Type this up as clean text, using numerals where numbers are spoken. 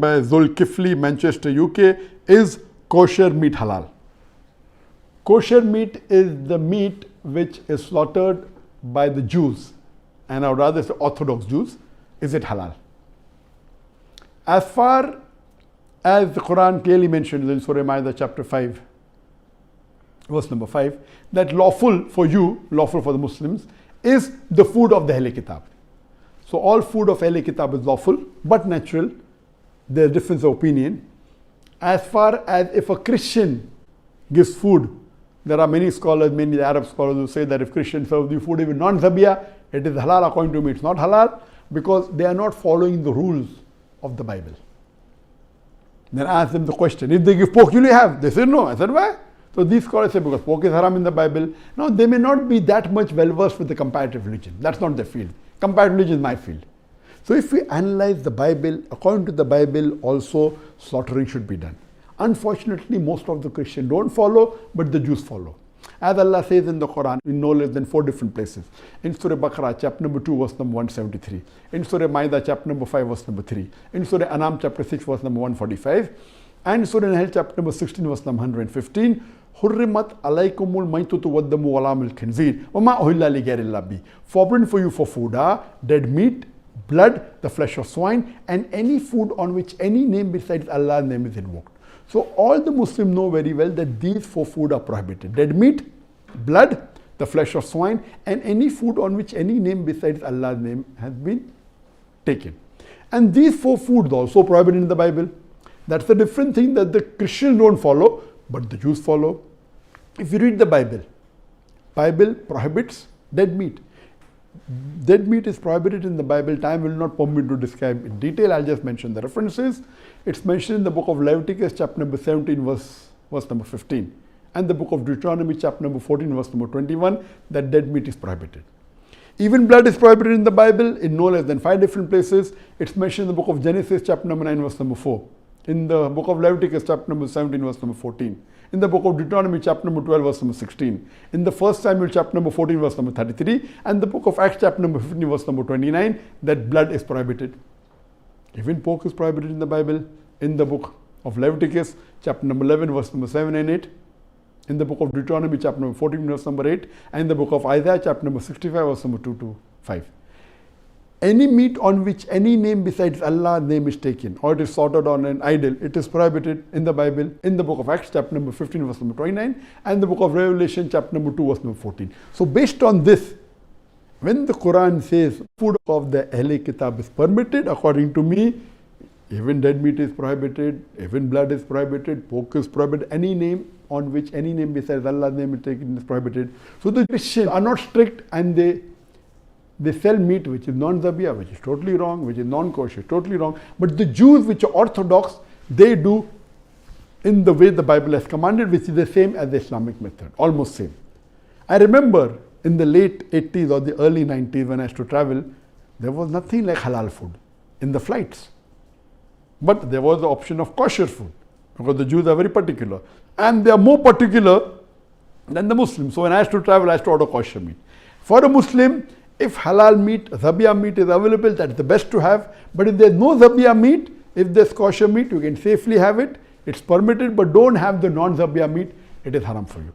by Zulkifli, Manchester, UK, is kosher meat halal? Kosher meat is the meat which is slaughtered by the Jews, and I would rather say Orthodox Jews. Is it halal? As far as the Quran clearly mentions in Surah Ma'idah chapter 5, verse number 5, that lawful for you, lawful for the Muslims, is the food of the Ahl Kitab. So all food of Ahl Kitab is lawful, but natural. There's difference of opinion. As far as if a Christian gives food, there are many scholars, many Arab scholars who say that if Christians serve you food even non-zabiyah, it is halal. According to me, it's not halal because they are not following the rules of the Bible. Then I ask them the question, if they give pork, will you have? They say no. I said, why? So these scholars say because pork is haram in the Bible. Now they may not be that much well versed with the comparative religion. That's not their field. Comparative religion is my field. So if we analyze the Bible, according to the Bible also slaughtering should be done. Unfortunately, most of the Christians don't follow, but the Jews follow. As Allah says in the Quran, in no less than 4 different places. In Surah Baqarah, chapter number 2, verse number 173. In Surah Ma'idah, chapter number 5, verse number 3. In Surah Anam, chapter 6, verse number 145. And Surah Nahl, chapter number 16, verse number 115. Hurrimat alaykumul maytutu waddamu walamul khinzir wama uhilla li ghayrillah bi. Forbidden for you for food are dead meat, blood, the flesh of swine, and any food on which any name besides Allah's name is invoked. So all the Muslims know very well that these 4 food are prohibited. Dead meat, blood, the flesh of swine, and any food on which any name besides Allah's name has been taken. And these 4 foods are also prohibited in the Bible. That's a different thing that the Christians don't follow, but the Jews follow. If you read the Bible, Bible prohibits dead meat. Dead meat is prohibited in the Bible. Time will not permit me to describe in detail. I'll just mention the references. It's mentioned in the book of Leviticus, chapter number 17, verse number 15. And the book of Deuteronomy, chapter number 14, verse number 21, that dead meat is prohibited. Even blood is prohibited in the Bible in no less than 5 different places. It's mentioned in the book of Genesis, chapter number 9, verse number 4. In the book of Leviticus, chapter number 17, verse number 14. In the book of Deuteronomy, chapter number 12, verse number 16. In the 1 Samuel, chapter number 14, verse number 33. And the book of Acts, chapter number 15, verse number 29, that blood is prohibited. Even pork is prohibited in the Bible. In the book of Leviticus, chapter number 11, verse number 7 and 8. In the book of Deuteronomy, chapter number 14, verse number 8. And in the book of Isaiah, chapter number 65, verse number 2 to 5. Any meat on which any name besides Allah's name is taken, or it is slaughtered on an idol, it is prohibited in the Bible, in the book of Acts, chapter number 15, verse number 29, and the book of Revelation, chapter number 2, verse number 14. So based on this, when the Quran says food of the Ahl Kitab is permitted, according to me, even dead meat is prohibited, even blood is prohibited, pork is prohibited, any name on which any name besides Allah's name is taken is prohibited. So the Christians are not strict, and they sell meat which is non-zabiyah, which is totally wrong, which is non-kosher, totally wrong. But the Jews, which are orthodox, they do in the way the Bible has commanded, which is the same as the Islamic method, almost same. I remember in the late 80s or the early 90s when I used to travel, there was nothing like halal food in the flights. But there was the option of kosher food, because the Jews are very particular. And they are more particular than the Muslims. So when I used to travel, I used to order kosher meat. For a Muslim, if halal meat, zabiyah meat is available, that's the best to have. But if there's no zabiyah meat, if there's kosher meat, you can safely have it. It's permitted, but don't have the non-zabiyah meat. It is haram for you.